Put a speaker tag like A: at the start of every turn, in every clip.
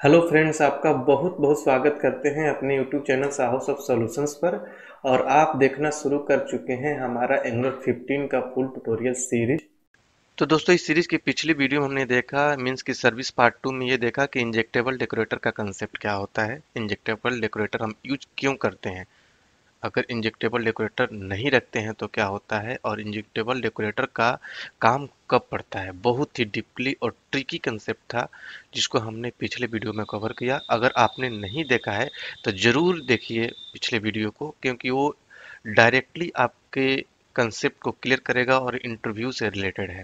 A: Hello friends, आपका बहुत बहुत स्वागत करते हैं अपने यूट्यूब चैनल साहस ऑफ सॉल्यूशंस पर। और आप देखना शुरू कर चुके हैं हमारा एंगुलर 15 का फुल ट्यूटोरियल सीरीज।
B: तो दोस्तों इस सीरीज की पिछली वीडियो में हमने देखा मीन्स की सर्विस पार्ट 2 में ये देखा कि इंजेक्टेबल डेकोरेटर का कंसेप्ट क्या होता है। इंजेक्टेबल डेकोरेटर हम यूज क्यों करते हैं, अगर इंजेक्टेबल डेकोरेटर नहीं रखते हैं तो क्या होता है, और इंजेक्टेबल डेकोरेटर का काम कब पड़ता है। बहुत ही डीपली और ट्रिकी कंसेप्ट था जिसको हमने पिछले वीडियो में कवर किया। अगर आपने नहीं देखा है तो ज़रूर देखिए पिछले वीडियो को, क्योंकि वो डायरेक्टली आपके कंसेप्ट को क्लियर करेगा और इंटरव्यू से रिलेटेड है।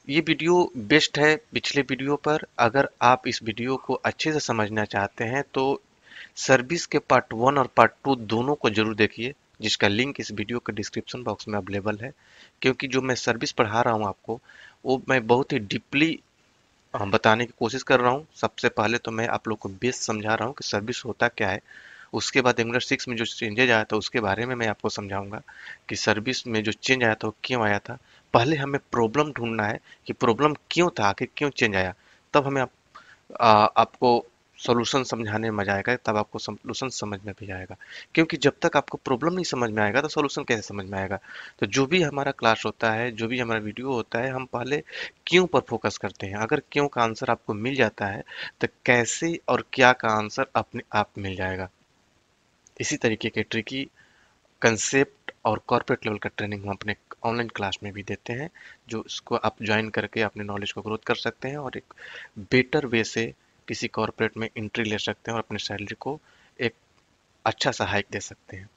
B: ये वीडियो बेस्ट है पिछले वीडियो पर। अगर आप इस वीडियो को अच्छे से समझना चाहते हैं तो सर्विस के पार्ट 1 और पार्ट 2 दोनों को जरूर देखिए, जिसका लिंक इस वीडियो के डिस्क्रिप्शन बॉक्स में अवेलेबल है। क्योंकि जो मैं सर्विस पढ़ा रहा हूँ आपको, वो मैं बहुत ही डीपली बताने की कोशिश कर रहा हूँ। सबसे पहले तो मैं आप लोग को बेस समझा रहा हूँ कि सर्विस होता क्या है। उसके बाद एंगुलर 6 में जो चेंजेज आया था उसके बारे में मैं आपको समझाऊंगा कि सर्विस में जो चेंज आया था वो क्यों आया था। पहले हमें प्रॉब्लम ढूंढना है कि प्रॉब्लम क्यों था, आखिर क्यों चेंज आया। तब हमें आपको सॉल्यूशन समझाने में मजा आएगा, तब आपको सॉल्यूशन समझ में भी आएगा। क्योंकि जब तक आपको प्रॉब्लम नहीं समझ में आएगा तो सॉल्यूशन कैसे समझ में आएगा। तो जो भी हमारा क्लास होता है, जो भी हमारा वीडियो होता है, हम पहले क्यों पर फोकस करते हैं। अगर क्यों का आंसर आपको मिल जाता है तो कैसे और क्या का आंसर अपने आप मिल जाएगा। इसी तरीके के ट्रिकी कंसेप्ट और कॉर्पोरेट लेवल का ट्रेनिंग हम अपने ऑनलाइन क्लास में भी देते हैं, जो इसको आप ज्वाइन करके अपने नॉलेज को ग्रोथ कर सकते हैं और एक बेटर वे से किसी कॉर्पोरेट में एंट्री ले सकते हैं और अपनी सैलरी को एक अच्छा सा हाइक दे सकते हैं।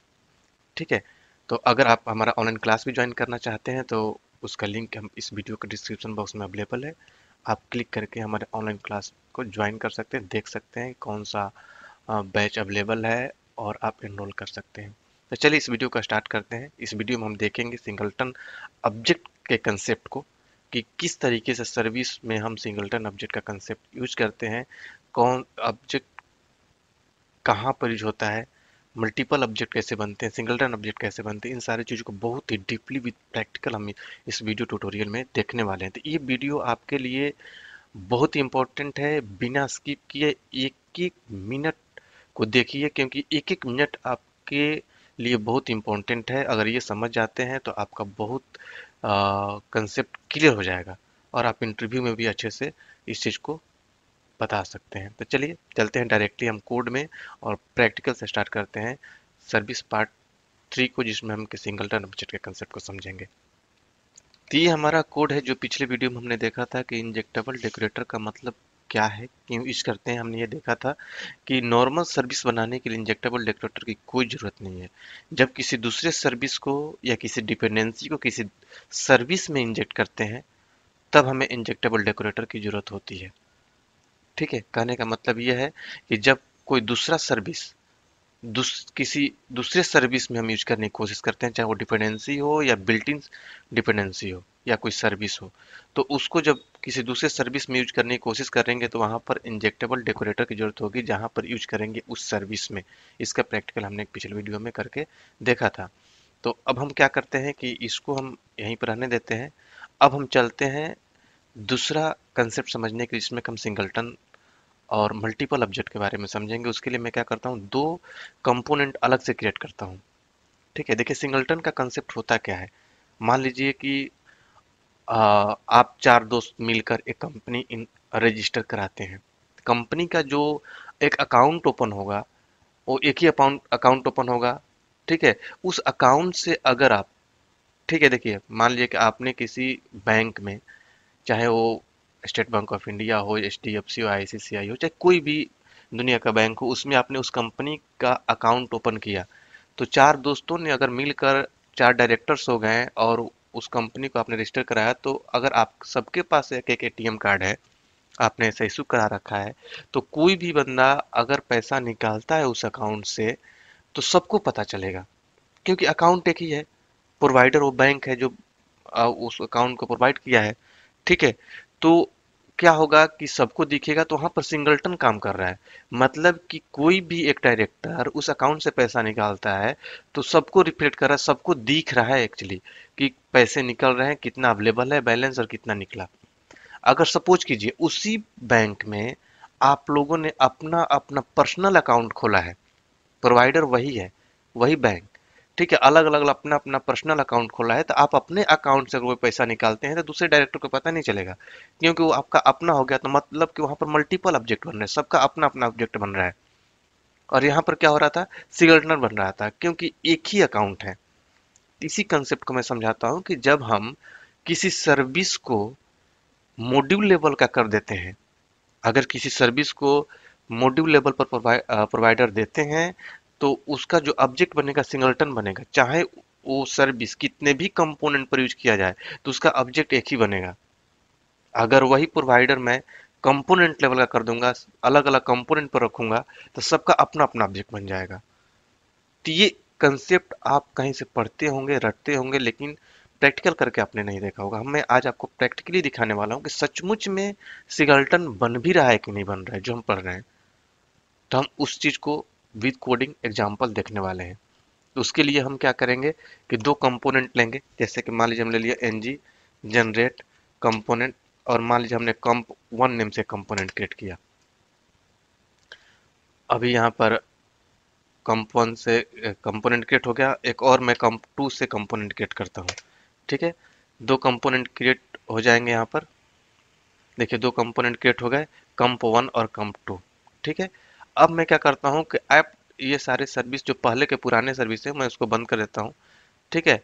B: ठीक है। तो अगर आप हमारा ऑनलाइन क्लास भी ज्वाइन करना चाहते हैं तो उसका लिंक हम इस वीडियो के डिस्क्रिप्शन बॉक्स में अवेलेबल है। आप क्लिक करके हमारे ऑनलाइन क्लास को ज्वाइन कर सकते हैं, देख सकते हैं कौन सा बैच अवेलेबल है और आप एनरोल कर सकते हैं। तो चलिए इस वीडियो का स्टार्ट करते हैं। इस वीडियो में हम देखेंगे सिंगलटन ऑब्जेक्ट के कंसेप्ट को, कि किस तरीके से सर्विस में हम सिंगलटन ऑब्जेक्ट का कंसेप्ट यूज करते हैं, कौन ऑब्जेक्ट कहाँ पर यूज होता है, मल्टीपल ऑब्जेक्ट कैसे बनते हैं, सिंगलटन ऑब्जेक्ट कैसे बनते हैं। इन सारी चीज़ों को बहुत ही डीपली विद प्रैक्टिकल हम इस वीडियो ट्यूटोरियल में देखने वाले हैं। तो ये वीडियो आपके लिए बहुत ही इंपॉर्टेंट है, बिना स्किप किए एक एक मिनट को देखिए, क्योंकि एक एक मिनट आपके लिए बहुत इंपॉर्टेंट है। अगर ये समझ जाते हैं तो आपका बहुत कंसेप्ट क्लियर हो जाएगा और आप इंटरव्यू में भी अच्छे से इस चीज़ को बता सकते हैं। तो चलिए चलते हैं डायरेक्टली हम कोड में और प्रैक्टिकल से स्टार्ट करते हैं सर्विस पार्ट 3 को, जिसमें हम सिंगलटन ऑब्जेक्ट के कंसेप्ट को समझेंगे। तो ये हमारा कोड है जो पिछले वीडियो में हमने देखा था कि इंजेक्टेबल डेकोरेटर का मतलब क्या है, क्यों यूज करते हैं। हमने ये देखा था कि नॉर्मल सर्विस बनाने के लिए इंजेक्टेबल डेकोरेटर की कोई ज़रूरत नहीं है। जब किसी दूसरे सर्विस को या किसी डिपेंडेंसी को किसी सर्विस में इंजेक्ट करते हैं, तब हमें इंजेक्टेबल डेकोरेटर की ज़रूरत होती है। ठीक है। कहने का मतलब ये है कि जब कोई दूसरा सर्विस किसी दूसरे सर्विस में हम यूज करने की कोशिश करते हैं, चाहे वो डिपेंडेंसी हो या बिल्ट इन डिपेंडेंसी हो या कोई सर्विस हो, तो उसको जब किसी दूसरे सर्विस में यूज करने की कोशिश करेंगे तो वहां पर इंजेक्टेबल डेकोरेटर की जरूरत होगी, जहां पर यूज करेंगे उस सर्विस में। इसका प्रैक्टिकल हमने एक पिछले वीडियो में करके देखा था। तो अब हम क्या करते हैं कि इसको हम यहीं पर रहने देते हैं। अब हम चलते हैं दूसरा कंसेप्ट समझने के लिए, जिसमें हम सिंगलटन और मल्टीपल ऑब्जेक्ट के बारे में समझेंगे। उसके लिए मैं क्या करता हूँ, दो कंपोनेंट अलग से क्रिएट करता हूँ। ठीक है। देखिए सिंगलटन का कंसेप्ट होता क्या है। मान लीजिए कि आप चार दोस्त मिलकर एक कंपनी इन रजिस्टर कराते हैं। कंपनी का जो एक अकाउंट ओपन होगा, वो एक ही अकाउंट अकाउंट ओपन होगा। ठीक है। उस अकाउंट से अगर आप, ठीक है, देखिए मान लीजिए कि आपने किसी बैंक में, चाहे वो स्टेट बैंक ऑफ इंडिया हो, एचडीएफसी हो, आईसीसीआई हो, चाहे कोई भी दुनिया का बैंक हो, उसमें आपने उस कंपनी का अकाउंट ओपन किया। तो चार दोस्तों ने अगर मिलकर चार डायरेक्टर्स हो गए और उस कंपनी को आपने रजिस्टर कराया, तो अगर आप सबके पास एक एक एटीएम कार्ड है, आपने ऐसा इशू करा रखा है, तो कोई भी बंदा अगर पैसा निकालता है उस अकाउंट से तो सबको पता चलेगा, क्योंकि अकाउंट एक ही है। प्रोवाइडर वो बैंक है जो उस अकाउंट को प्रोवाइड किया है। ठीक है। तो क्या होगा कि सबको दिखेगा, तो वहां पर सिंगलटन काम कर रहा है। मतलब कि कोई भी एक डायरेक्टर उस अकाउंट से पैसा निकालता है तो सबको रिफ्लेक्ट कर रहा है, सबको दिख रहा है एक्चुअली कि पैसे निकल रहे हैं, कितना अवेलेबल है बैलेंस और कितना निकला। अगर सपोज कीजिए उसी बैंक में आप लोगों ने अपना अपना पर्सनल अकाउंट खोला है, प्रोवाइडर वही है, वही बैंक, ठीक है, अलग अलग अपना अपना पर्सनल अकाउंट खोला है, तो आप अपने अकाउंट से कोई पैसा निकालते हैं तो दूसरे डायरेक्टर को पता नहीं चलेगा, क्योंकि वो आपका अपना हो गया, तो मतलब कि वहां पर मल्टीपल ऑब्जेक्ट बन रहे हैं, सबका अपना अपना ऑब्जेक्ट बन रहा है। और यहाँ पर क्या हो रहा था, सिग्नेचर बन रहा था, क्योंकि एक ही अकाउंट है। इसी कंसेप्ट को मैं समझाता हूँ कि जब हम किसी सर्विस को मॉड्यूल लेवल का कर देते हैं, अगर किसी सर्विस को मॉड्यूल लेवल पर प्रोवाइडर देते हैं, तो उसका जो ऑब्जेक्ट बनेगा सिंगलटन बनेगा, चाहे वो सर्विस कितने भी कंपोनेंट पर यूज किया जाए, तो उसका ऑब्जेक्ट एक ही बनेगा। अगर वही प्रोवाइडर मैं कंपोनेंट लेवल का कर दूंगा, अलग अलग कंपोनेंट पर रखूंगा, तो सबका अपना अपना ऑब्जेक्ट बन जाएगा। तो ये कंसेप्ट आप कहीं से पढ़ते होंगे, रटते होंगे, लेकिन प्रैक्टिकल करके आपने नहीं देखा होगा। मैं आज आपको प्रैक्टिकली दिखाने वाला हूँ कि सचमुच में सिगल्टन बन भी रहा है कि नहीं बन रहा है जो हम पढ़ रहे हैं। तो हम उस चीज को विद कोडिंग एग्जाम्पल देखने वाले हैं। तो उसके लिए हम क्या करेंगे कि दो कंपोनेंट लेंगे, जैसे कि मान लीजिए हमने लिया ng जनरेट कंपोनेंट, और मान लीजिए हमने कंप वन नेम से कंपोनेंट क्रिएट किया। अभी यहाँ पर कंप वन से कंपोनेंट क्रिएट हो गया, एक और मैं कंप टू से कंपोनेंट क्रिएट करता हूँ, ठीक है। दो कंपोनेंट क्रिएट हो जाएंगे यहाँ पर, देखिए दो कंपोनेंट क्रिएट हो गए, कंप वन और कंप टू, ठीक है। अब मैं क्या करता हूँ कि ऐप, ये सारे सर्विस जो पहले के पुराने सर्विस है मैं उसको बंद कर देता हूँ, ठीक है।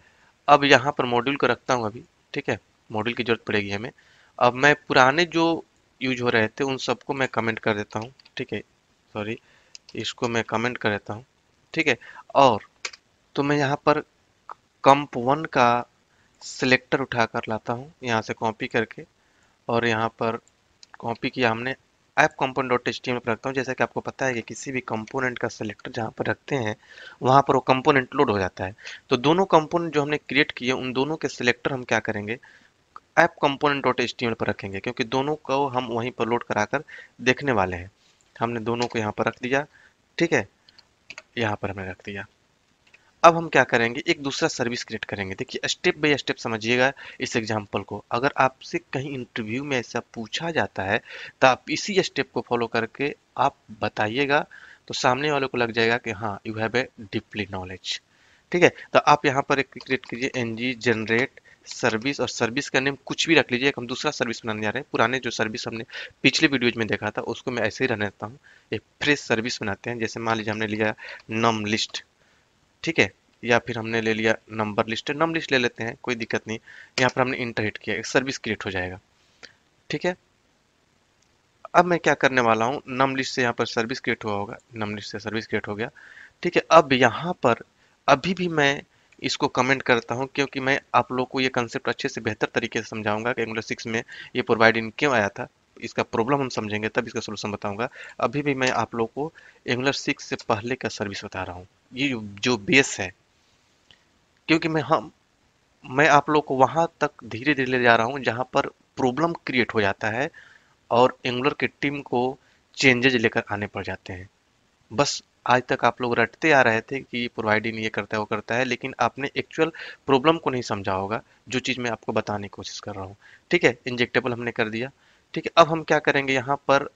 B: अब यहाँ पर मॉड्यूल को रखता हूँ अभी, ठीक है, मॉड्यूल की जरूरत पड़ेगी हमें। अब मैं पुराने जो यूज हो रहे थे उन सबको मैं कमेंट कर देता हूँ, ठीक है, सॉरी, इसको मैं कमेंट कर देता हूँ, ठीक है। और तो मैं यहाँ पर कंप वन का सिलेक्टर उठा कर लाता हूँ यहाँ से कॉपी करके, और यहाँ पर कॉपी किया हमने, ऐप कंपोनेंट डॉट एचटीएमएल पर रखता हूँ। जैसा कि आपको पता है कि किसी भी कंपोनेंट का सिलेक्टर जहाँ पर रखते हैं वहाँ पर वो कंपोनेंट लोड हो जाता है। तो दोनों कंपोनेंट जो हमने क्रिएट किए उन दोनों के सिलेक्टर हम क्या करेंगे, ऐप कंपोनेंट डॉट एचटीएमएल पर रखेंगे, क्योंकि दोनों को हम वहीं पर लोड कराकर देखने वाले हैं। हमने दोनों को यहाँ पर रख दिया, ठीक है, यहाँ पर हमने रख दिया। अब हम क्या करेंगे, एक दूसरा सर्विस क्रिएट करेंगे। देखिए स्टेप बाय स्टेप समझिएगा इस एग्जांपल को। अगर आपसे कहीं इंटरव्यू में ऐसा पूछा जाता है तो आप इसी स्टेप को फॉलो करके आप बताइएगा, तो सामने वालों को लग जाएगा कि हाँ you have a deeply knowledge, ठीक है। तो आप यहाँ पर एक क्रिएट कीजिए एनजी जनरेट सर्विस, और सर्विस का नेम कुछ भी रख लीजिए। हम दूसरा सर्विस बनाने जा रहे हैं, पुराने जो सर्विस हमने पिछले वीडियोज में देखा था उसको मैं ऐसे ही रहने देता हूँ। एक फ्रेश सर्विस बनाते हैं, जैसे मान लीजिए हमने लिया नम लिस्ट, ठीक है, या फिर हमने ले लिया नंबर लिस्ट, नम लिस्ट ले लेते हैं, कोई दिक्कत नहीं। यहाँ पर हमने इंटर हिट किया, एक सर्विस क्रिएट हो जाएगा, ठीक है। अब मैं क्या करने वाला हूँ, नम लिस्ट से यहाँ पर सर्विस क्रिएट हुआ होगा, नम लिस्ट से सर्विस क्रिएट हो गया, ठीक है। अब यहाँ पर अभी भी मैं इसको कमेंट करता हूँ, क्योंकि मैं आप लोग को ये कंसेप्ट अच्छे से बेहतर तरीके से समझाऊंगा कि एंगुलर 6 में ये प्रोवाइड इन क्यों आया था। इसका प्रॉब्लम हम समझेंगे तब इसका सोल्यूशन बताऊंगा। अभी भी मैं आप लोग को एंगुलर 6 से पहले का सर्विस बता रहा हूँ, ये जो बेस है, क्योंकि मैं आप लोग को वहां तक धीरे धीरे ले जा रहा हूं जहां पर प्रॉब्लम क्रिएट हो जाता है और एंगुलर की टीम को चेंजेज लेकर आने पड़ जाते हैं। बस आज तक आप लोग रटते आ रहे थे कि प्रोवाइडिंग ये करता है वो करता है, लेकिन आपने एक्चुअल प्रॉब्लम को नहीं समझा होगा, जो चीज़ मैं आपको बताने की कोशिश कर रहा हूँ, ठीक है। इंजेक्टेबल हमने कर दिया, ठीक है। अब हम क्या करेंगे, यहाँ पर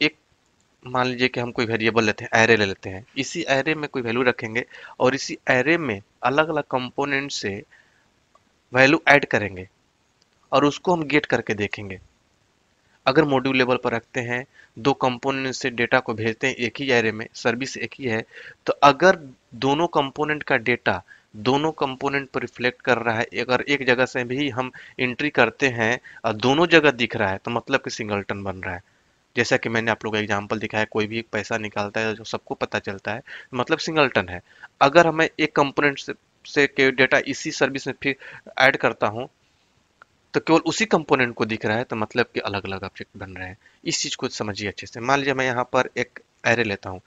B: एक, मान लीजिए कि हम कोई वेरिएबल लेते हैं, एरे ले लेते हैं, इसी एरे में कोई वैल्यू रखेंगे और इसी एरे में अलग अलग कंपोनेंट से वैल्यू ऐड करेंगे और उसको हम गेट करके देखेंगे। अगर मॉड्यूल लेवल पर रखते हैं, दो कंपोनेंट से डेटा को भेजते हैं एक ही एरे में, सर्विस एक ही है, तो अगर दोनों कंपोनेंट का डेटा दोनों कंपोनेंट पर रिफ्लेक्ट कर रहा है, अगर एक जगह से भी हम एंट्री करते हैं और दोनों जगह दिख रहा है, तो मतलब कि सिंगलटन बन रहा है। जैसा कि मैंने आप लोगों को एग्जांपल दिखाया, कोई भी पैसा निकालता है जो सबको पता चलता है, मतलब सिंगलटन है। अगर हमें एक कंपोनेंट से के डेटा इसी सर्विस में फिर ऐड करता हूँ, तो केवल उसी कंपोनेंट को दिख रहा है, तो मतलब कि अलग अलग ऑब्जेक्ट बन रहे हैं। इस चीज को समझिए अच्छे से। मान लीजिए मैं यहाँ पर एक एरे लेता हूँ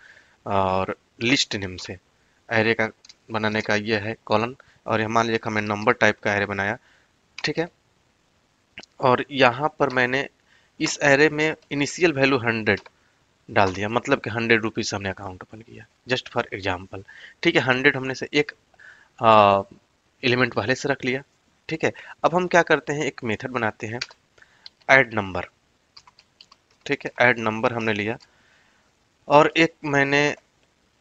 B: और लिस्ट नेम से, एरे का बनाने का ये है कॉलन, और मान लीजिए कि मैंने नंबर टाइप का एरे बनाया, ठीक है। और यहाँ पर मैंने इस एरे में इनिशियल वैल्यू 100 डाल दिया, मतलब कि 100 रुपीज हमने अकाउंट ओपन किया, जस्ट फॉर एग्जाम्पल, ठीक है। 100 हमने से एक एलिमेंट पहले से रख लिया, ठीक है। अब हम क्या करते हैं, एक मेथड बनाते हैं ऐड नंबर, ठीक है, ऐड नंबर हमने लिया, और एक मैंने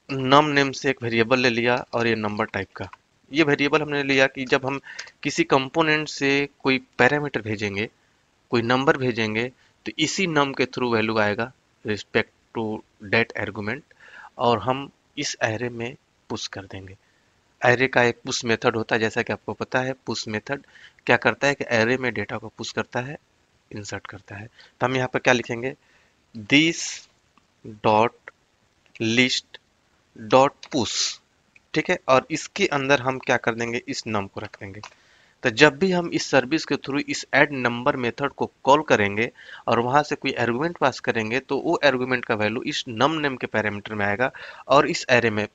B: नम नेम से एक वेरिएबल ले लिया, और ये नंबर टाइप का। ये वेरिएबल हमने लिया कि जब हम किसी कंपोनेंट से कोई पैरामीटर भेजेंगे, कोई नंबर भेजेंगे, तो इसी नम के थ्रू वैल्यू आएगा रिस्पेक्ट टू डेट आर्गुमेंट, और हम इस एरे में पुश कर देंगे। एरे का एक पुश मेथड होता है, जैसा कि आपको पता है। पुश मेथड क्या करता है कि एरे में डेटा को पुश करता है, इंसर्ट करता है। तो हम यहाँ पर क्या लिखेंगे, this dot list dot push, ठीक है, और इसके अंदर हम क्या कर देंगे, इस नम को रख देंगे। तो जब भी हम इस सर्विस के थ्रू इस ऐड नंबर मेथड को कॉल करेंगे और वहां से कोई आर्गुमेंट पास करेंगे, तो वो आर्गुमेंट का वैल्यू इस नम नेम के पैरामीटर में आएगा और इस एरे में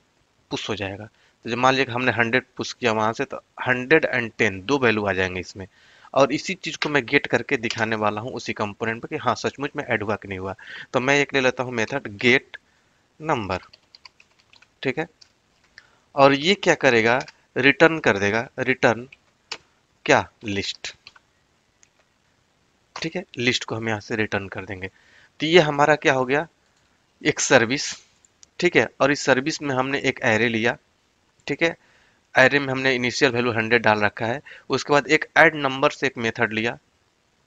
B: पुश हो जाएगा। तो जब मान लिया कि हमने 100 पुश किया वहां से, तो 110 दो वैल्यू आ जाएंगे इसमें। और इसी चीज को मैं गेट करके दिखाने वाला हूँ उसी कंपोनेंट पे कि हाँ सचमुच में ऐड हुआ कि नहीं हुआ। तो मैं एक ले लेता हूँ मेथड गेट नंबर, ठीक है, और ये क्या करेगा, रिटर्न कर देगा, रिटर्न क्या, लिस्ट, ठीक है, लिस्ट को हम यहाँ से रिटर्न कर देंगे। तो ये हमारा क्या हो गया, एक सर्विस, ठीक है, और इस सर्विस में हमने एक एरे लिया, ठीक है, एरे में हमने इनिशियल वैल्यू 100 डाल रखा है। उसके बाद एक ऐड नंबर से एक मेथड लिया,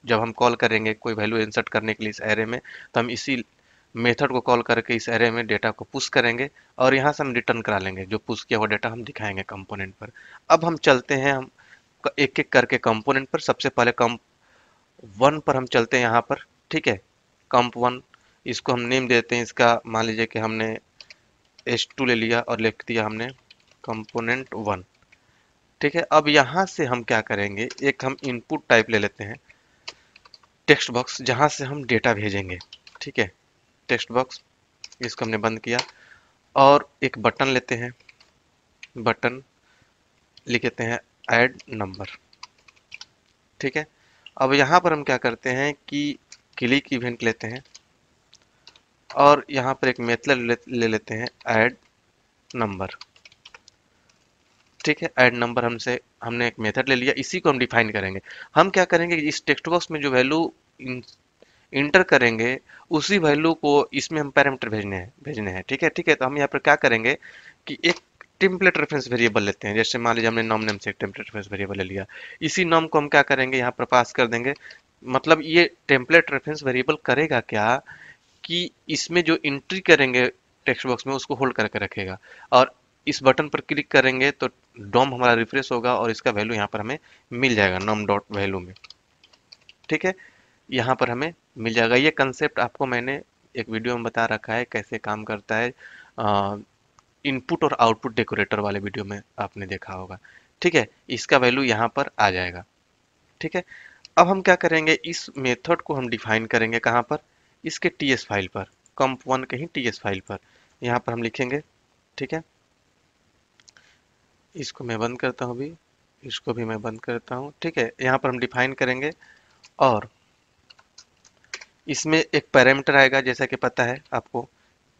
B: जब हम कॉल करेंगे कोई वैल्यू इंसर्ट करने के लिए इस एरे में, तो हम इसी मेथड को कॉल करके इस एरे में डेटा को पुश करेंगे, और यहाँ से हम रिटर्न करा लेंगे जो पुश किया हुआ डेटा हम दिखाएंगे कंपोनेंट पर। अब हम चलते हैं, हम एक एक करके कंपोनेंट पर। सबसे पहले कंप 1 पर हम चलते हैं यहाँ पर, ठीक है, कंप 1, इसको हम नेम देते हैं, इसका मान लीजिए कि हमने S2 ले लिया और लिख दिया हमने कंपोनेंट 1, ठीक है। अब यहाँ से हम क्या करेंगे, एक हम इनपुट टाइप ले लेते हैं, टेक्स्ट बॉक्स, जहाँ से हम डेटा भेजेंगे, ठीक है, टेक्स्ट बॉक्स, इसको हमने बंद किया, और एक बटन लेते हैं, बटन लिख देते हैं ऐड नंबर, ठीक है। अब यहाँ पर हम क्या करते हैं कि क्लिक इवेंट लेते हैं, और यहाँ पर एक मेथड ले लेते हैं ऐड नंबर, ठीक है। ऐड नंबर हमने एक मेथड ले लिया, इसी को हम डिफाइन करेंगे। हम क्या करेंगे, इस टेक्स्ट बॉक्स में जो वैल्यू इंटर करेंगे, उसी वैल्यू को इसमें हम पैरामीटर भेजने हैं, ठीक है, ठीक है। तो हम यहाँ पर क्या करेंगे कि एक टेम्पलेट रेफरेंस वेरिएबल लेते हैं, जैसे मान लीजिए हमने नॉम नेम से एक टेम्पलेट रेफरेंस वेरिएबल ले लिया, इसी नॉम को हम क्या करेंगे, यहाँ पर पास कर देंगे। मतलब ये टेम्पलेट रेफरेंस वेरिएबल करेगा क्या कि इसमें जो एंट्री करेंगे टेक्स्ट बॉक्स में, उसको होल्ड करके रखेगा, और इस बटन पर क्लिक करेंगे तो डॉम हमारा रिफ्रेश होगा और इसका वैल्यू यहाँ पर हमें मिल जाएगा नम डॉट वैल्यू में, ठीक है, यहाँ पर हमें मिल जाएगा। ये कंसेप्ट आपको मैंने एक वीडियो में बता रखा है कैसे काम करता है, इनपुट और आउटपुट डेकोरेटर वाले वीडियो में आपने देखा होगा, ठीक है। इसका वैल्यू यहाँ पर आ जाएगा, ठीक है। अब हम क्या करेंगे, इस मेथड को हम डिफाइन करेंगे कहाँ पर, इसके टीएस फाइल पर, कंप1 के ही टीएस फाइल पर, यहाँ पर हम लिखेंगे, ठीक है। इसको मैं बंद करता हूँ अभी, इसको भी मैं बंद करता हूँ, ठीक है। यहाँ पर हम डिफाइन करेंगे, और इसमें एक पैरामीटर आएगा, जैसा कि पता है आपको,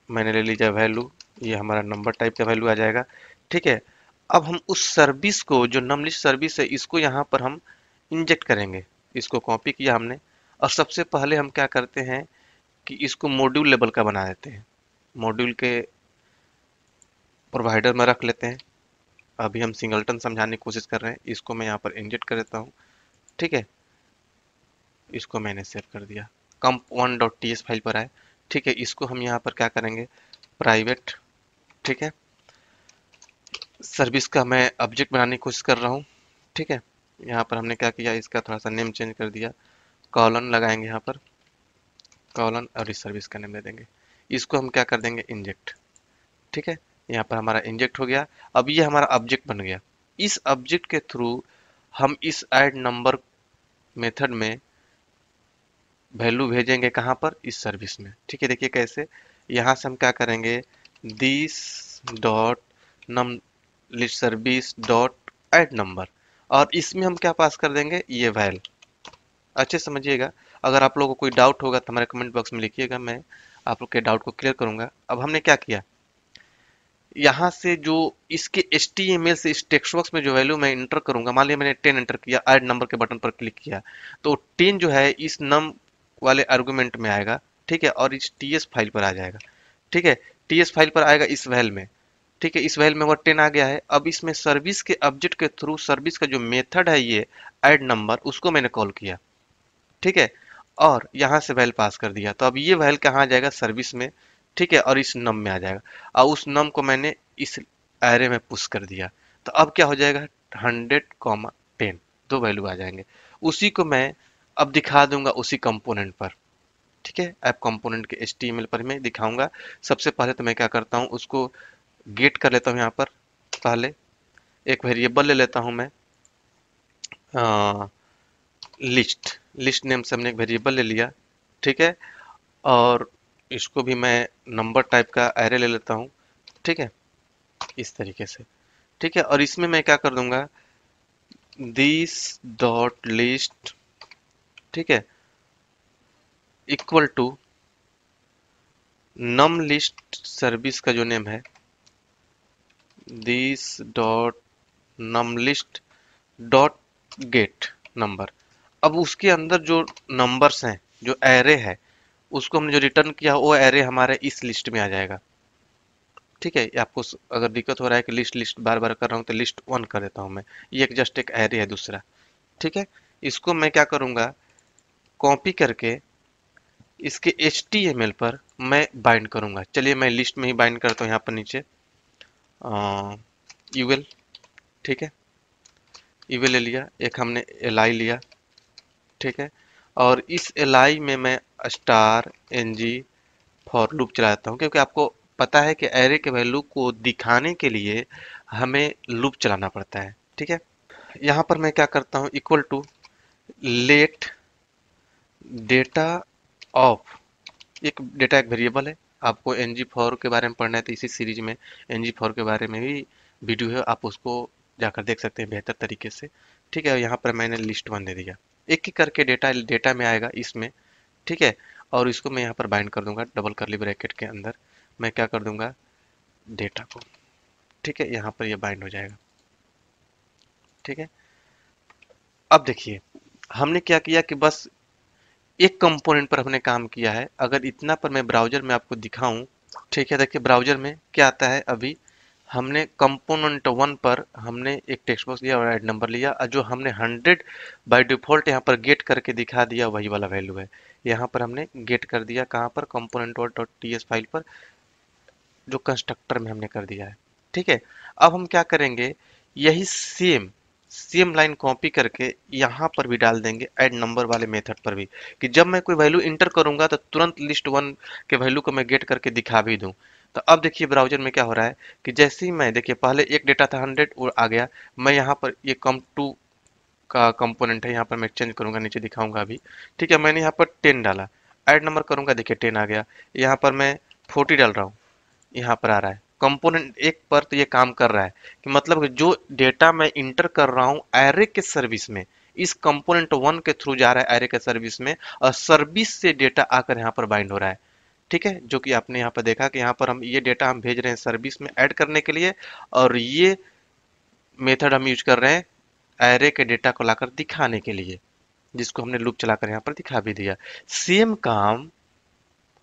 B: मैंने ले लीजिए वैल्यू, ये हमारा नंबर टाइप का वैल्यू आ जाएगा, ठीक है। अब हम उस सर्विस को, जो नमलिस्ट सर्विस है, इसको यहाँ पर हम इंजेक्ट करेंगे। इसको कॉपी किया हमने, और सबसे पहले हम क्या करते हैं कि इसको मॉड्यूल लेवल का बना देते हैं, मॉड्यूल के प्रोवाइडर में रख लेते हैं। अभी हम सिंगलटन समझाने की कोशिश कर रहे हैं, इसको मैं यहाँ पर इंजेक्ट कर देता हूँ, ठीक है। इसको मैंने सेव कर दिया, comp1.ts फाइल पर आए, ठीक है। इसको हम यहाँ पर क्या करेंगे, प्राइवेट, ठीक है, सर्विस का मैं ऑब्जेक्ट बनाने की कोशिश कर रहा हूँ, ठीक है। यहाँ पर हमने क्या किया, इसका थोड़ा सा नेम चेंज कर दिया, कॉलन लगाएंगे यहाँ पर, कॉलन, और इस सर्विस का नेम दे देंगे। इसको हम क्या कर देंगे, इंजेक्ट, ठीक है। यहाँ पर हमारा इंजेक्ट हो गया। अब ये हमारा ऑब्जेक्ट बन गया। इस ऑब्जेक्ट के थ्रू हम इस ऐड नंबर मेथड में वैल्यू भेजेंगे कहाँ पर, इस सर्विस में, ठीक है। देखिए कैसे, यहाँ से हम क्या करेंगे, this dot num list service dot add number, और इसमें हम क्या पास कर देंगे, ये वैल। अच्छे समझिएगा, अगर आप लोगों को कोई डाउट होगा तो हमारे कमेंट बॉक्स में लिखिएगा, मैं आप लोग के डाउट को क्लियर करूंगा। अब हमने क्या किया, यहाँ से जो इसके HTML से इस टेक्स्ट बॉक्स में जो वैल्यू मैं इंटर करूंगा, मान लिया मैंने 10 एंटर किया, ऐड नंबर के बटन पर क्लिक किया, तो 10 जो है इस नम वाले आर्गुमेंट में आएगा, ठीक है, और इस टीएस फाइल पर आ जाएगा। ठीक है, टीएस फाइल पर आएगा इस वैल में। ठीक है, इस वैल में वो 10 आ गया है। अब इसमें सर्विस के ऑब्जेक्ट के थ्रू सर्विस का जो मेथड है ये ऐड नंबर, उसको मैंने कॉल किया। ठीक है, और यहाँ से वैल पास कर दिया, तो अब ये वैल कहाँ आ जाएगा, सर्विस में। ठीक है, और इस नम में आ जाएगा, और उस नम को मैंने इस एरे में पुश कर दिया। तो अब क्या हो जाएगा, 100, 10 दो वैल्यू आ जाएंगे। उसी को मैं अब दिखा दूंगा उसी कंपोनेंट पर। ठीक है, ऐप कंपोनेंट के HTML पर मैं दिखाऊंगा। सबसे पहले तो मैं क्या करता हूँ, उसको गेट कर लेता हूँ। यहाँ पर पहले एक वेरिएबल ले लेता हूँ मैं, लिस्ट। लिस्ट नेम से हमने एक वेरिएबल ले लिया। ठीक है, और इसको भी मैं नंबर टाइप का एरे ले लेता हूँ। ठीक है, इस तरीके से। ठीक है, और इसमें मैं क्या कर दूंगा, दिस डॉट लिस्ट, ठीक है, equal to num list service का जो नेम है, this dot num list dot get number. अब उसके अंदर जो नंबर्स हैं, जो एरे है, उसको हमने जो रिटर्न किया वो एरे हमारे इस लिस्ट में आ जाएगा। ठीक है, ये आपको अगर दिक्कत हो रहा है कि लिस्ट लिस्ट बार बार कर रहा हूँ, तो लिस्ट 1 कर देता हूँ मैं। ये एक जस्ट एक एरे है दूसरा। ठीक है, इसको मैं क्या करूँगा, कॉपी करके इसके HTML पर मैं बाइंड करूँगा। चलिए मैं लिस्ट में ही बाइंड करता हूँ, यहाँ पर नीचे यूएल। ठीक है, यूएल ले लिया, एक हमने एल लिया। ठीक है, और इस एल में मैं स्टार NG फॉर लूप चलाता हूँ, क्योंकि आपको पता है कि एरे के वैल्यू को दिखाने के लिए हमें लूप चलाना पड़ता है। ठीक है, यहाँ पर मैं क्या करता हूँ, equal to let data of, एक डेटा एक वेरिएबल है। आपको NG4 के बारे में पढ़ना है तो इसी सीरीज में NG4 के बारे में भी वीडियो है, आप उसको जाकर देख सकते हैं बेहतर तरीके से। ठीक है, यहाँ पर मैंने लिस्ट 1 दे दिया। एक एक करके डेटा डेटा में आएगा इसमें। ठीक है, और इसको मैं यहाँ पर बाइंड कर दूंगा डबल करली ब्रैकेट के अंदर। मैं क्या कर दूंगा, डेटा को। ठीक है, यहाँ पर ये बाइंड हो जाएगा। ठीक है, अब देखिए हमने क्या किया कि बस एक कंपोनेंट पर हमने काम किया है। अगर इतना पर मैं ब्राउजर में आपको दिखाऊं, ठीक है, देखिए ब्राउजर में क्या आता है। अभी हमने कंपोनेंट 1 पर हमने एक टेक्स्ट बॉक्स लिया और ऐड नंबर लिया, और जो हमने 100 बाय डिफॉल्ट यहाँ पर गेट करके दिखा दिया वही वाला वैल्यू है। यहाँ पर हमने गेट कर दिया, कहाँ पर, कंपोनेंट डॉट टीएस फाइल पर, जो कंस्ट्रक्टर में हमने कर दिया है। ठीक है, अब हम क्या करेंगे, यही सेम सेम लाइन कॉपी करके यहाँ पर भी डाल देंगे, ऐड नंबर वाले मेथड पर भी, कि जब मैं कोई वैल्यू इंटर करूंगा तो तुरंत लिस्ट 1 के वैल्यू को मैं गेट करके दिखा भी दूं। तो अब देखिए ब्राउजर में क्या हो रहा है कि जैसे ही मैं, देखिए पहले एक डेटा था 100 वो आ गया। मैं यहाँ पर ये कम टू का कंपोनेंट है, यहाँ पर मैं चेंज करूंगा, नीचे दिखाऊंगा अभी। ठीक है, मैंने यहाँ पर 10 डाला, ऐड नंबर करूंगा, देखिए 10 आ गया। यहाँ पर मैं 40 डाल रहा हूँ, यहाँ पर आ रहा है। कंपोनेंट एक पर तो ये काम कर रहा है कि मतलब कि जो डेटा मैं इंटर कर रहा हूँ एरे के सर्विस में, इस कंपोनेंट 1 के थ्रू जा रहा है एरे के सर्विस में, और सर्विस से डेटा आकर यहाँ पर बाइंड हो रहा है। ठीक है, जो कि आपने यहाँ पर देखा कि यहाँ पर हम ये डेटा हम भेज रहे हैं सर्विस में ऐड करने के लिए, और ये मेथड हम यूज कर रहे हैं एरे के डेटा को लाकर दिखाने के लिए, जिसको हमने लूप चलाकर यहाँ पर दिखा भी दिया। सेम काम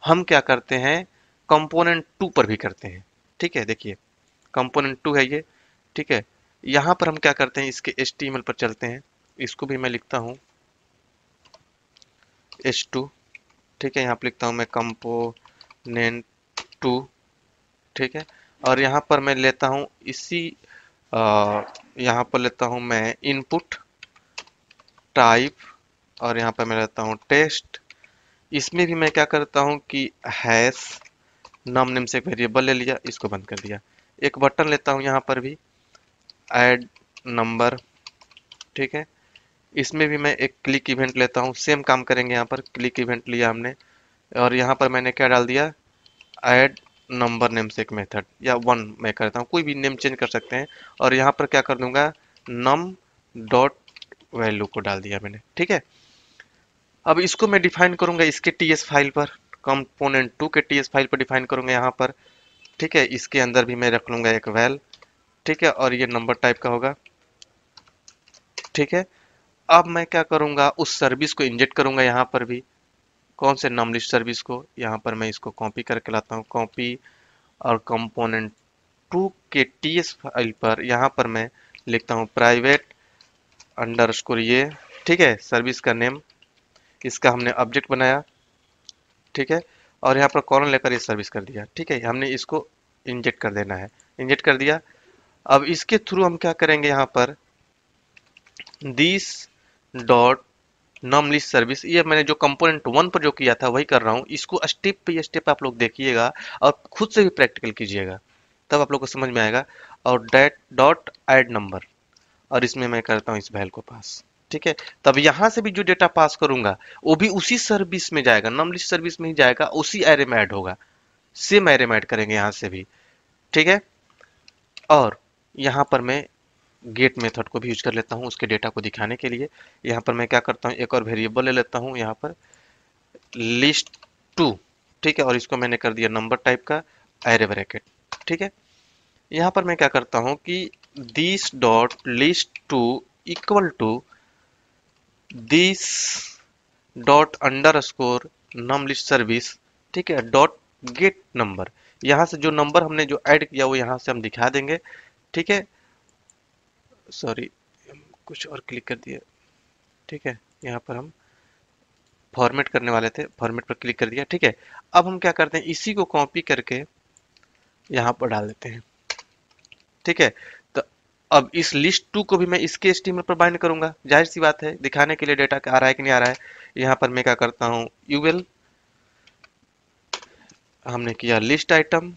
B: हम क्या करते हैं, कंपोनेंट 2 पर भी करते हैं। ठीक है, देखिए कंपोनेंट 2 है ये। ठीक है, यहाँ पर हम क्या करते हैं, इसके HTML पर चलते हैं। इसको भी मैं लिखता हूँ H2। ठीक है, यहाँ पर लिखता हूँ मैं कंपोनेंट 2। ठीक है, और यहाँ पर मैं लेता हूँ इसी यहाँ पर लेता हूँ मैं इनपुट टाइप, और यहाँ पर मैं लेता हूँ टेस्ट। इसमें भी मैं क्या करता हूँ कि हैश नम नेम से एक वेरिएबल ले लिया, इसको बंद कर दिया। एक बटन लेता हूँ यहाँ पर भी, ऐड नंबर। ठीक है, इसमें भी मैं एक क्लिक इवेंट लेता हूँ, सेम काम करेंगे। यहाँ पर क्लिक इवेंट लिया हमने, और यहाँ पर मैंने क्या डाल दिया, ऐड नंबर नेम से एक मेथड, या 1 मैं करता हूँ, कोई भी नेम चेंज कर सकते हैं। और यहाँ पर क्या कर दूंगा, नम डॉट वैल्यू को डाल दिया मैंने। ठीक है, अब इसको मैं डिफाइन करूंगा इसके टीएस फाइल पर, कंपोनेंट 2 के टीएस फाइल पर डिफाइन करूंगा यहाँ पर। ठीक है, इसके अंदर भी मैं रख लूंगा एक वैल। ठीक है, और ये नंबर टाइप का होगा। ठीक है, अब मैं क्या करूंगा, उस सर्विस को इंजेक्ट करूंगा यहाँ पर भी, कौन से नॉन लिस्ट सर्विस को, यहाँ पर मैं इसको कॉपी करके लाता हूँ, कॉपी, और कंपोनेंट 2 के टीएस फाइल पर यहाँ पर मैं लिखता हूँ प्राइवेट अंडरस्कोर ये, ठीक है, सर्विस का नेम, इसका हमने ऑब्जेक्ट बनाया, ठीक है, और यहाँ पर कॉलन लेकर ये सर्विस कर दिया, ठीक है, हमने इसको इंजेक्ट कर देना है, इंजेक्ट कर दिया। अब इसके थ्रू हम क्या करेंगे, यहाँ पर this dot non list service, ये मैंने जो कंपोनेंट 1 पर जो किया था वही कर रहा हूँ, इसको स्टेप पे स्टेप आप लोग देखिएगा और खुद से भी प्रैक्टिकल कीजिएगा, तब आप लोग को समझ में आएगा। और डेट डॉट ऐड नंबर, और इसमें मैं करता हूँ इस वैल को पास, ठीक है। तब यहाँ से भी जो डेटा पास करूंगा वो भी उसी सर्विस में जाएगा, नॉन लिस्ट सर्विस में ही जाएगा, उसी एरे में ऐड होगा, सेम एरे में ऐड करेंगे यहाँ से भी, ठीक है। और यहाँ पर मैं गेट मेथड को भी यूज कर लेता हूँ उसके डेटा को दिखाने के लिए। यहाँ पर मैं क्या करता हूँ, एक और वेरिएबल ले लेता हूँ यहाँ पर लिस्ट 2, ठीक है, और इसको मैंने कर दिया नंबर टाइप का एरे ब्रैकेट, ठीक है। यहाँ पर मैं क्या करता हूँ कि this dot list 2 equal to this dot underscore num list service, ठीक है, डॉट गेट नंबर, यहाँ से जो नंबर हमने जो ऐड किया वो यहाँ से हम दिखा देंगे, ठीक है। सॉरी, कुछ और क्लिक कर दिया, ठीक है, यहाँ पर हम फॉर्मेट करने वाले थे, फॉर्मेट पर क्लिक कर दिया, ठीक है। अब हम क्या करते हैं, इसी को कॉपी करके यहाँ पर डाल देते हैं, ठीक है। तो अब इस लिस्ट 2 को भी मैं इसके HTML पर बाइंड करूंगा, जाहिर सी बात है, दिखाने के लिए डेटा आ रहा है कि नहीं आ रहा है। यहाँ पर मैं क्या करता हूँ, यूएल हमने किया लिस्ट आइटम,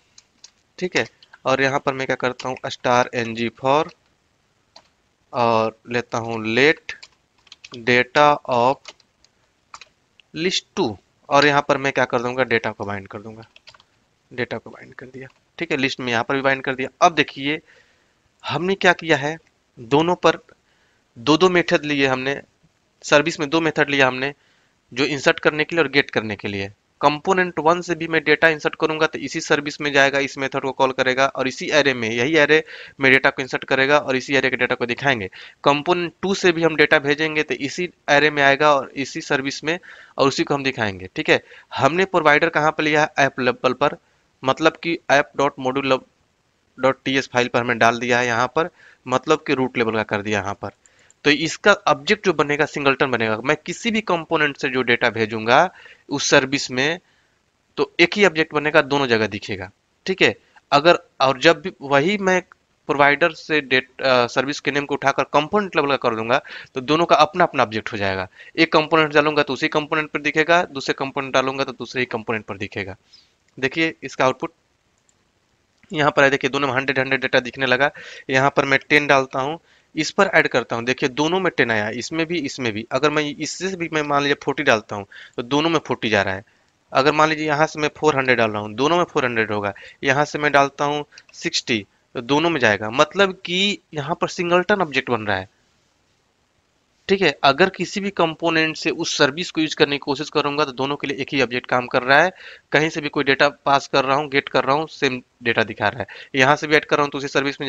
B: ठीक है, और यहाँ पर मैं क्या करता हूँ स्टार ng फॉर, और लेता हूँ लेट डेटा ऑफ लिस्ट 2, और यहाँ पर मैं क्या कर दूंगा, डेटा को बाइंड कर दूंगा, डेटा को बाइंड कर दिया, ठीक है, लिस्ट में यहाँ पर भी बाइंड कर दिया। अब देखिए हमने क्या किया है, दोनों पर दो दो मेथड लिए हमने, सर्विस में दो मेथड लिया हमने, जो इंसर्ट करने के लिए और गेट करने के लिए। कंपोनेंट 1 से भी मैं डेटा इंसर्ट करूंगा तो इसी सर्विस में जाएगा, इस मेथड को कॉल करेगा, और इसी एरे में, यही एरे में डेटा को इंसर्ट करेगा और इसी एरे के डेटा को दिखाएंगे। कंपोनेंट 2 से भी हम डेटा भेजेंगे तो इसी एरे में आएगा और इसी सर्विस में, और उसी को हम दिखाएंगे, ठीक है। हमने प्रोवाइडर कहाँ पर लिया है, ऐप लेवल पर, मतलब कि app dot module dot TS file पर हमने डाल दिया है यहाँ पर, मतलब कि रूट लेवल का कर दिया यहाँ पर। तो इसका ऑब्जेक्ट जो बनेगा सिंगलटन बनेगा, मैं किसी भी कंपोनेंट से जो डेटा भेजूंगा उस सर्विस में तो एक ही ऑब्जेक्ट बनेगा, दोनों जगह दिखेगा, ठीक है। अगर और जब भी वही मैं प्रोवाइडर से सर्विस के नेम को उठाकर कंपोनेंट लेवल का कर दूंगा तो दोनों का अपना अपना ऑब्जेक्ट हो जाएगा। एक कंपोनेंट डालूंगा तो उसी कंपोनेंट पर दिखेगा, दूसरे कंपोनेंट डालूंगा तो दूसरे ही कंपोनेंट पर दिखेगा। देखिए इसका आउटपुट यहाँ पर है, देखिए दोनों में 100 डेटा दिखने लगा। यहाँ पर मैं 10 डालता हूँ, इस पर ऐड करता हूँ, देखिए दोनों में 10 आया, इसमें भी इसमें भी। अगर मैं इससे भी मैं मान लीजिए 40 डालता हूँ तो दोनों में 40 जा रहा है। अगर मान लीजिए यहाँ से मैं 400 डाल रहा हूँ, दोनों में 400 होगा। यहाँ से मैं डालता हूँ 60 तो दोनों में जाएगा, मतलब कि यहाँ पर सिंगलटन ऑब्जेक्ट बन रहा है, ठीक है। अगर किसी भी कंपोनेंट से उस सर्विस को यूज करने की कोशिश करूंगा तो दोनों के लिए एक ही ऑब्जेक्ट काम कर रहा है। कहीं से भी कोई डेटा पास कर रहा हूँ, गेट कर रहा हूँ, सेम डेटा दिखा रहा है। यहाँ से भी ऐड कर रहा हूँ तो उसी सर्विस में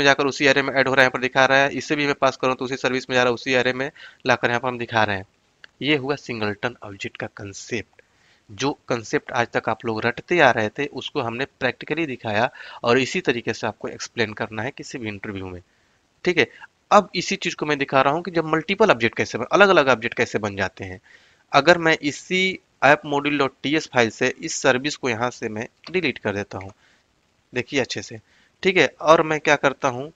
B: जाकर उसी एरे में ऐड हो रहा है, यहाँ पर दिखा रहा है। इससे भी मैं पास कर रहा हूँ तो उसी सर्विस में जा रहा है, उसी एरे में लाकर यहाँ पर हम दिखा रहे हैं। ये हुआ सिंगलटन ऑब्जेक्ट का कंसेप्ट। जो कंसेप्ट आज तक आप लोग रटते आ रहे थे उसको हमने प्रैक्टिकली दिखाया, और इसी तरीके से आपको एक्सप्लेन करना है किसी भी इंटरव्यू में, ठीक है। अब इसी चीज को मैं दिखा रहा हूं कि जब मल्टीपल ऑब्जेक्ट कैसे अलग अलग ऑब्जेक्ट कैसे बन जाते हैं। अगर मैं इसी app module dot TS file से इस सर्विस को यहां से मैं डिलीट कर देता हूं, देखिए अच्छे से, ठीक है। और मैं क्या करता हूं,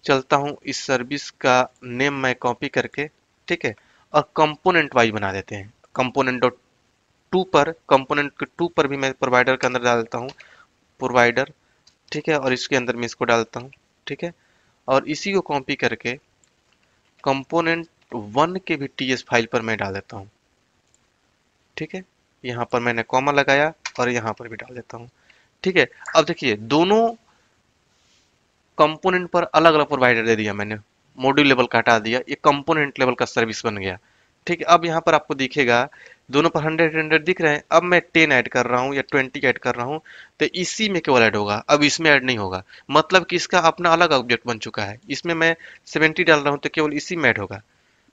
B: चलता हूं इस सर्विस का नेम मैं कॉपी करके, ठीक है, और कंपोनेंट वाइज बना देते हैं। कंपोनेंट डॉट टू पर, कंपोनेंट टू पर भी मैं प्रोवाइडर के अंदर डाल देता हूँ प्रोवाइडर, ठीक है, और इसके अंदर मैं इसको डालता हूँ, ठीक है। और इसी को कॉपी करके कंपोनेंट 1 के भी टीएस फाइल पर मैं डाल देता हूँ, ठीक है। यहाँ पर मैंने कॉमा लगाया और यहाँ पर भी डाल देता हूँ, ठीक है। अब देखिए दोनों कंपोनेंट पर अलग अलग प्रोवाइडर दे दिया मैंने, मॉड्यूल लेवल का हटा दिया, ये कंपोनेंट लेवल का सर्विस बन गया, ठीक है। अब यहाँ पर आपको दिखेगा दोनों पर 100 दिख रहे हैं। अब मैं 10 ऐड कर रहा हूँ या 20 ऐड कर रहा हूँ तो इसी में केवल ऐड होगा, अब इसमें ऐड नहीं होगा, मतलब कि इसका अपना अलग ऑब्जेक्ट बन चुका है। इसमें मैं 70 डाल रहा हूँ तो केवल इसी में ऐड होगा।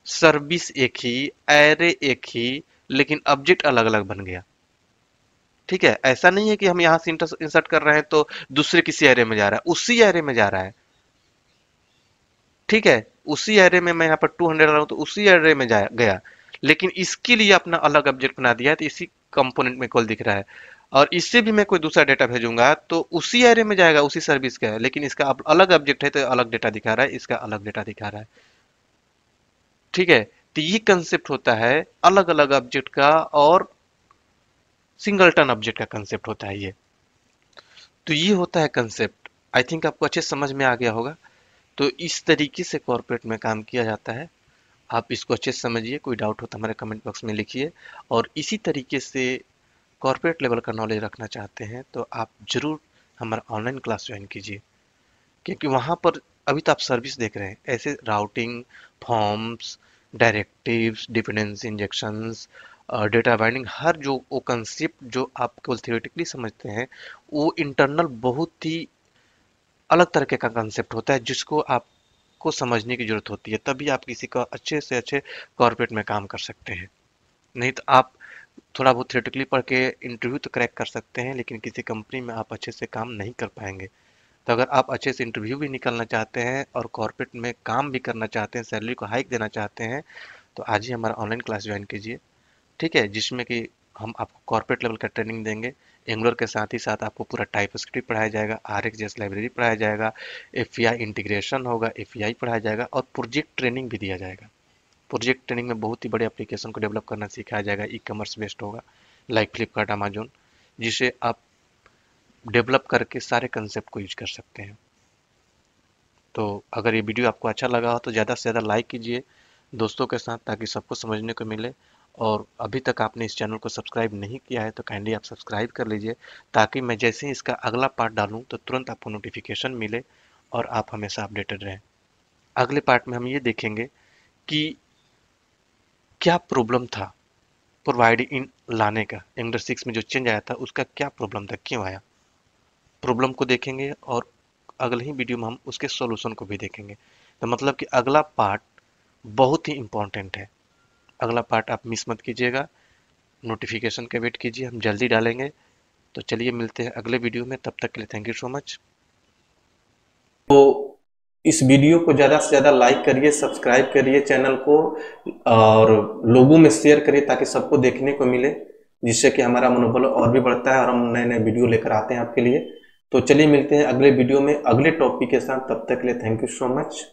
B: सर्विस एक ही, एरे एक ही, लेकिन ऑब्जेक्ट अलग अलग बन गया। ठीक है, ऐसा नहीं है कि हम यहाँ से इंसर्ट कर रहे हैं तो दूसरे किसी एरे में जा रहा है, उसी एरे में जा रहा है। ठीक है, उसी एरे में मैं यहाँ पर 200 डाला हूं तो उसी एरे में गया, लेकिन इसके लिए अपना अलग ऑब्जेक्ट बना दिया है तो इसी कंपोनेंट में कॉल दिख रहा है। और इससे भी मैं कोई दूसरा डेटा भेजूंगा तो उसी एरे में जाएगा, उसी सर्विस का है, लेकिन इसका अब अलग ऑब्जेक्ट है तो अलग डेटा दिखा रहा है, इसका अलग डेटा दिखा रहा है। ठीक है, तो ये कंसेप्ट होता है अलग अलग ऑब्जेक्ट का, और सिंगलटन ऑब्जेक्ट का कंसेप्ट होता है ये। तो ये होता है कंसेप्ट। आई थिंक आपको अच्छे समझ में आ गया होगा। तो इस तरीके से कॉर्पोरेट में काम किया जाता है। आप इसको अच्छे से समझिए, कोई डाउट हो तो हमारे कमेंट बॉक्स में लिखिए। और इसी तरीके से कॉर्पोरेट लेवल का नॉलेज रखना चाहते हैं तो आप जरूर हमारा ऑनलाइन क्लास ज्वाइन कीजिए, क्योंकि वहाँ पर अभी तो आप सर्विस देख रहे हैं, ऐसे routing, forms, directives, dependency injections, data binding, हर जो वो कंसेप्ट जो आप केवल थियोरेटिकली समझते हैं, वो इंटरनल बहुत ही अलग तरीके का कंसेप्ट होता है, जिसको आपको समझने की जरूरत होती है, तभी आप किसी का अच्छे से अच्छे कॉर्पोरेट में काम कर सकते हैं। नहीं तो आप थोड़ा बहुत थियोरेटिकली पढ़ के इंटरव्यू तो क्रैक कर सकते हैं, लेकिन किसी कंपनी में आप अच्छे से काम नहीं कर पाएंगे। तो अगर आप अच्छे से इंटरव्यू भी निकालना चाहते हैं और कॉर्पोरेट में काम भी करना चाहते हैं, सैलरी को हाइक देना चाहते हैं, तो आज ही हमारा ऑनलाइन क्लास ज्वाइन कीजिए। ठीक है, जिसमें कि हम आपको कॉर्पोरेट लेवल का ट्रेनिंग देंगे। एंगुलर के साथ ही साथ आपको पूरा टाइप स्क्रिप्ट पढ़ाया जाएगा, RxJS लाइब्रेरी पढ़ाया जाएगा, एफईआई इंटीग्रेशन होगा, एफईआई पढ़ाया जाएगा, और प्रोजेक्ट ट्रेनिंग भी दिया जाएगा। प्रोजेक्ट ट्रेनिंग में बहुत ही बड़े एप्लीकेशन को डेवलप करना सिखाया जाएगा, ई कॉमर्स बेस्ड होगा, लाइक फ्लिपकार्ट, अमेजोन, जिसे आप डेवलप करके सारे कंसेप्ट को यूज कर सकते हैं। तो अगर ये वीडियो आपको अच्छा लगा हो तो ज़्यादा से ज़्यादा लाइक कीजिए दोस्तों के साथ, ताकि सबको समझने को मिले। और अभी तक आपने इस चैनल को सब्सक्राइब नहीं किया है तो काइंडली आप सब्सक्राइब कर लीजिए, ताकि मैं जैसे ही इसका अगला पार्ट डालूं तो तुरंत आपको नोटिफिकेशन मिले और आप हमेशा अपडेटेड रहें। अगले पार्ट में हम ये देखेंगे कि क्या प्रॉब्लम था प्रोवाइड इन लाने का, एंगुलर 6 में जो चेंज आया था उसका क्या प्रॉब्लम था, क्यों आया, प्रॉब्लम को देखेंगे, और अगले ही वीडियो में हम उसके सॉल्यूशन को भी देखेंगे। तो मतलब कि अगला पार्ट बहुत ही इंपॉर्टेंट है। अगला पार्ट आप मिस मत कीजिएगा, नोटिफिकेशन का वेट कीजिए, हम जल्दी डालेंगे। तो चलिए मिलते हैं अगले वीडियो में, तब तक के लिए थैंक यू सो मच।
A: तो इस वीडियो को ज़्यादा से ज़्यादा लाइक करिए, सब्सक्राइब करिए चैनल को, और लोगों में शेयर करिए ताकि सबको देखने को मिले, जिससे कि हमारा मनोबल और भी बढ़ता है और हम नए नए वीडियो लेकर आते हैं आपके लिए। तो चलिए मिलते हैं अगले वीडियो में अगले टॉपिक के साथ, तब तक के लिए थैंक यू सो मच।